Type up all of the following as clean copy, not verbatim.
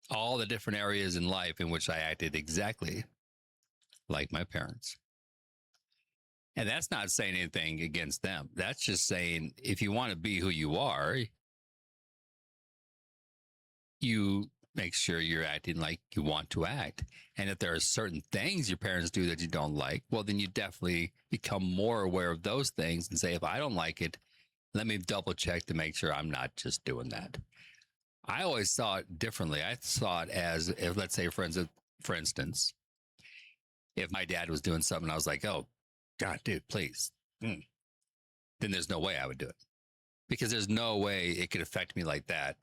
all the different areas in life in which I acted exactly like my parents. And that's not saying anything against them. That's just saying if you want to be who you are, you make sure you're acting like you want to act. And if there are certain things your parents do that you don't like, well, then you definitely become more aware of those things and say, if I don't like it, let me double check to make sure I'm not just doing that. I always saw it differently. I saw it as if, let's say, for instance, if my dad was doing something, I was like, oh, God, dude, please. Then there's no way I would do it because there's no way it could affect me like that.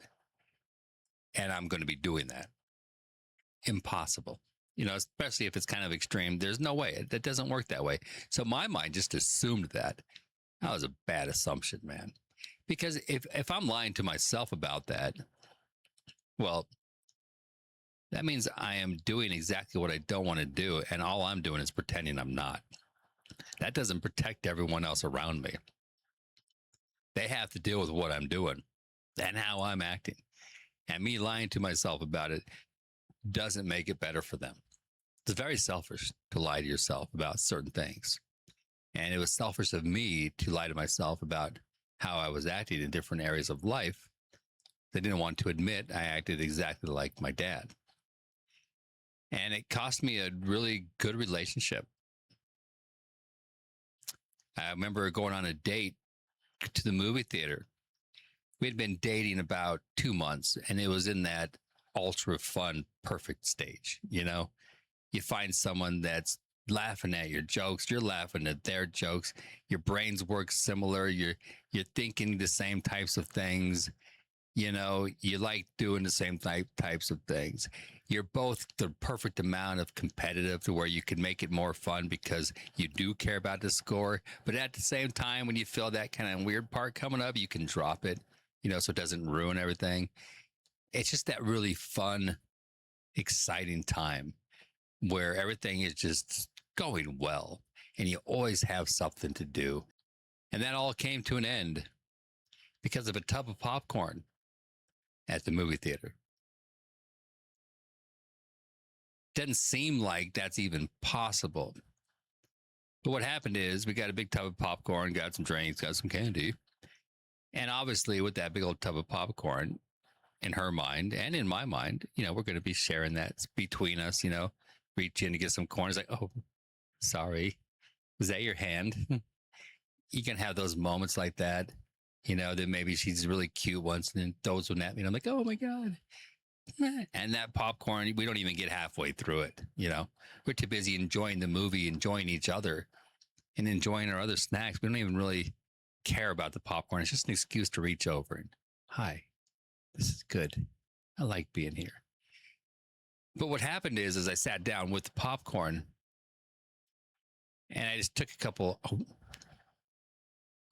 And I'm going to be doing that. Impossible. Especially if it's kind of extreme. There's no way. That doesn't work that way. So my mind just assumed that. That was a bad assumption, man. Because if I'm lying to myself about that, well, that means I am doing exactly what I don't want to do. And all I'm doing is pretending I'm not. That doesn't protect everyone else around me. They have to deal with what I'm doing and how I'm acting. And me lying to myself about it doesn't make it better for them. It's very selfish to lie to yourself about certain things. And it was selfish of me to lie to myself about how I was acting in different areas of life. I didn't want to admit I acted exactly like my dad. And it cost me a really good relationship. I remember going on a date to the movie theater. We had been dating about 2 months, and it was in that ultra fun, perfect stage. You find someone that's laughing at your jokes, you're laughing at their jokes, your brains work similar, you're thinking the same types of things, you like doing the same types of things. You're both the perfect amount of competitive to where you can make it more fun because you do care about the score, but at the same time when you feel that kind of weird part coming up, you can drop it, so it doesn't ruin everything. It's just that really fun, exciting time where everything is just going well and you always have something to do. And that all came to an end because of a tub of popcorn at the movie theater. Doesn't seem like that's even possible. But what happened is we got a big tub of popcorn, got some drinks, got some candy. And obviously, with that big old tub of popcorn, in her mind and in my mind, we're going to be sharing that between us, reach in to get some corn. It's like, oh, sorry. Was that your hand? You can have those moments like that, that maybe she's really cute once and then throws one at me. And I'm like, oh my God. And that popcorn, we don't even get halfway through it. We're too busy enjoying the movie, enjoying each other, and enjoying our other snacks. We don't even really care about the popcorn. It's just an excuse to reach over and, hi, this is good. I like being here. But what happened is, as I sat down with the popcorn, and I just took a couple.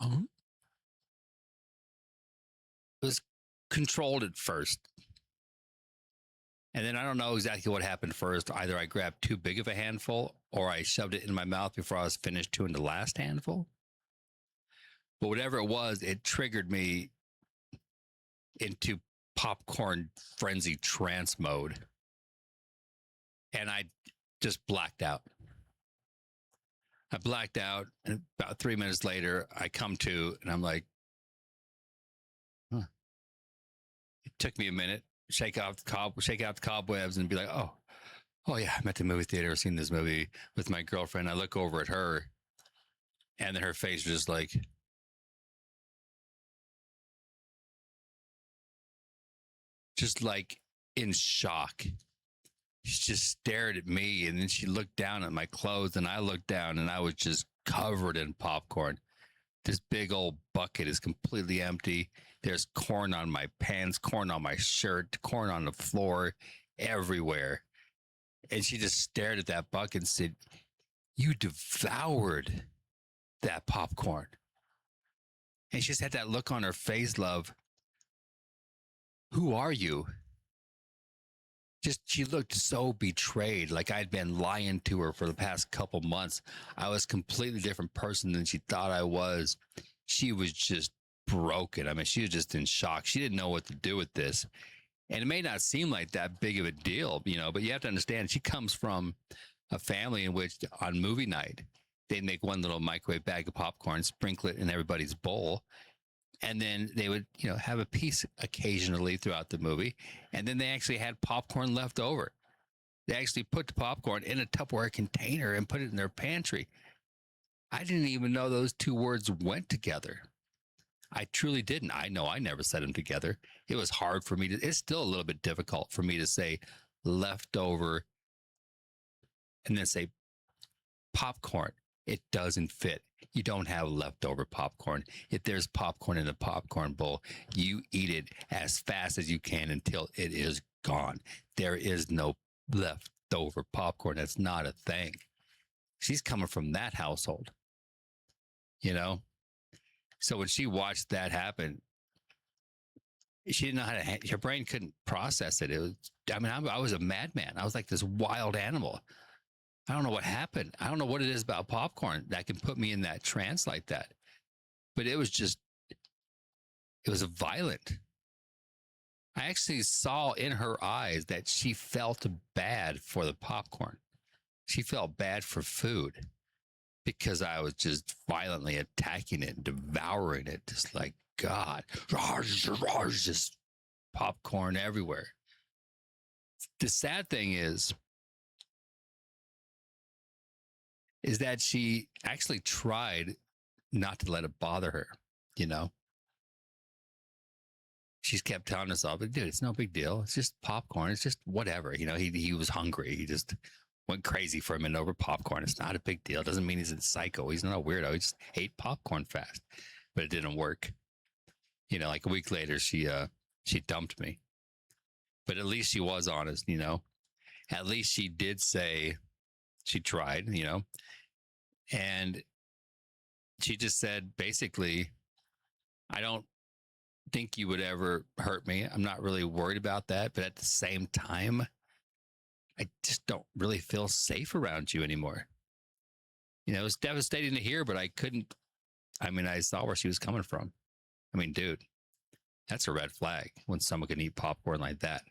It was controlled at first. And then I don't know exactly what happened first. Either I grabbed too big of a handful or I shoved it in my mouth before I was finished chewing the last handful. But whatever it was, it triggered me into popcorn frenzy trance mode. And I just blacked out. I blacked out, and about 3 minutes later, I come to, and I'm like, huh. It took me a minute, shake out the cobwebs, and be like, oh yeah, I'm at the movie theater, seen this movie with my girlfriend. I look over at her, and then her face was just like in shock. She just stared at me, and then she looked down at my clothes, and I looked down, and I was just covered in popcorn. This big old bucket is completely empty. There's corn on my pants, corn on my shirt, corn on the floor, everywhere. And she just stared at that bucket and said, you devoured that popcorn. And she just had that look on her face, love. Who are you? Just, she looked so betrayed, like I'd been lying to her for the past couple months. I was a completely different person than she thought I was. She was just broken. I mean, she was just in shock. She didn't know what to do with this. And it may not seem like that big of a deal, you know, but you have to understand she comes from a family in which on movie night, they'd make one little microwave bag of popcorn, sprinkle it in everybody's bowl, and then they would, you know, have a piece occasionally throughout the movie. And then they actually had popcorn left over. They actually put the popcorn in a Tupperware container and put it in their pantry. I didn't even know those two words went together. I truly didn't. I know I never said them together. It was hard for me to, it's still a little bit difficult for me to say leftover and then say popcorn. It doesn't fit. You don't have leftover popcorn. If there's popcorn in a popcorn bowl, you eat it as fast as you can until it is gone. There is no leftover popcorn. That's not a thing. She's coming from that household, you know? So when she watched that happen, she didn't know how to, her brain couldn't process it. It was, I mean, I was a madman. I was like this wild animal. I don't know what happened. I don't know what it is about popcorn that can put me in that trance like that. But it was just, it was violent. I actually saw in her eyes that she felt bad for the popcorn. She felt bad for food because I was just violently attacking it, devouring it, just like God, just popcorn everywhere. The sad thing is that she actually tried not to let it bother her, you know? She's kept telling herself, dude, it's no big deal. It's just popcorn. It's just whatever. You know, he was hungry. He just went crazy for a minute over popcorn. It's not a big deal. It doesn't mean he's a psycho. He's not a weirdo. He just ate popcorn fast. But it didn't work. You know, like a week later, she dumped me. But at least she was honest, you know? At least she did say she tried, you know? And she just said, basically, I don't think you would ever hurt me. I'm not really worried about that. But at the same time, I just don't really feel safe around you anymore. You know, it was devastating to hear, but I couldn't. I mean, I saw where she was coming from. I mean, dude, that's a red flag when someone can eat popcorn like that.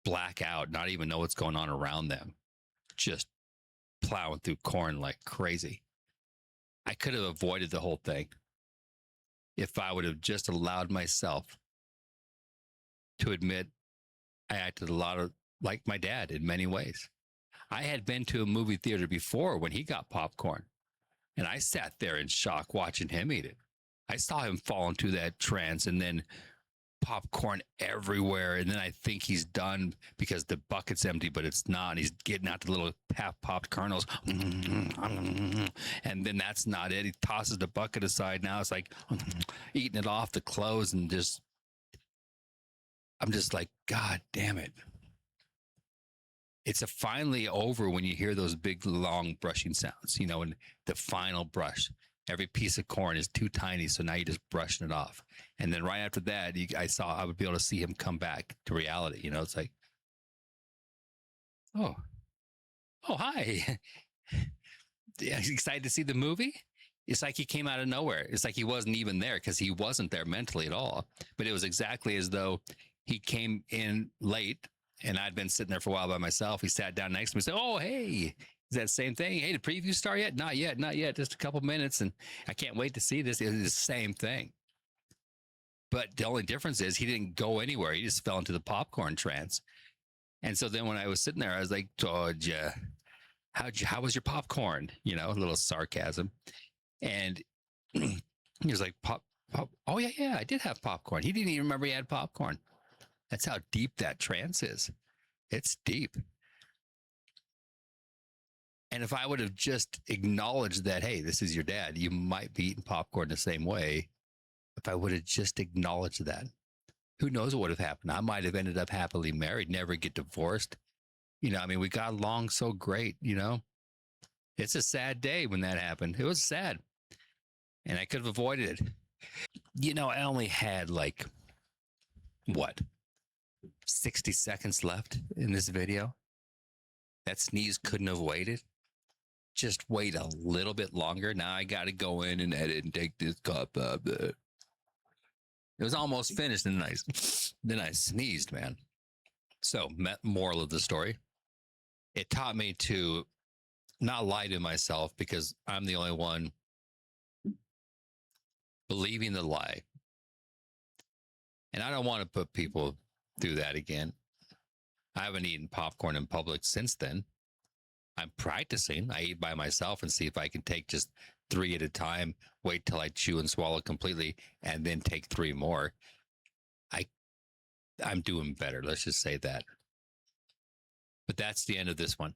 Black out, not even know what's going on around them. Just plowing through corn like crazy. I could have avoided the whole thing if I would have just allowed myself to admit I acted a lot of like my dad in many ways. I had been to a movie theater before when he got popcorn, and I sat there in shock watching him eat it. I saw him fall into that trance and then popcorn everywhere. And then I think he's done because the bucket's empty, but it's not. He's getting out the little half popped kernels. And then that's not it. He tosses the bucket aside. Now it's like eating it off the clothes and just, I'm just like, God damn it. It's a finally over when you hear those big, long brushing sounds, you know, and the final brush. Every piece of corn is too tiny, so now you're just brushing it off. And then right after that, I would be able to see him come back to reality. You know, it's like, oh, hi. Yeah, excited to see the movie? It's like he came out of nowhere. It's like he wasn't even there because he wasn't there mentally at all. But it was exactly as though he came in late and I'd been sitting there for a while by myself. He sat down next to me and said, oh, hey, is that same thing? Hey, did preview start yet? Not yet. Just a couple minutes. And I can't wait to see this. It's the same thing. But the only difference is he didn't go anywhere. He just fell into the popcorn trance. And so then when I was sitting there, I was like, told you, how was your popcorn? You know, a little sarcasm. And he was like, pop. Oh, yeah, I did have popcorn. He didn't even remember he had popcorn. That's how deep that trance is. It's deep. And if I would have just acknowledged that, hey, this is your dad, you might be eating popcorn the same way. If I would have just acknowledged that, who knows what would have happened? I might have ended up happily married, never get divorced. You know, I mean, we got along so great, you know. It's a sad day when that happened. It was sad. And I could have avoided it. You know, I only had like, what, 60 seconds left in this video? That sneeze couldn't have waited. Just wait a little bit longer. Now I got to go in and edit and take this cup up. It was almost finished, and then I sneezed, man. So, moral of the story: it taught me to not lie to myself because I'm the only one believing the lie, and I don't want to put people through that again. I haven't eaten popcorn in public since then. I'm practicing. I eat by myself and see if I can take just 3 at a time, wait till I chew and swallow completely, and then take 3 more. I I'm doing better. Let's just say that. But that's the end of this one.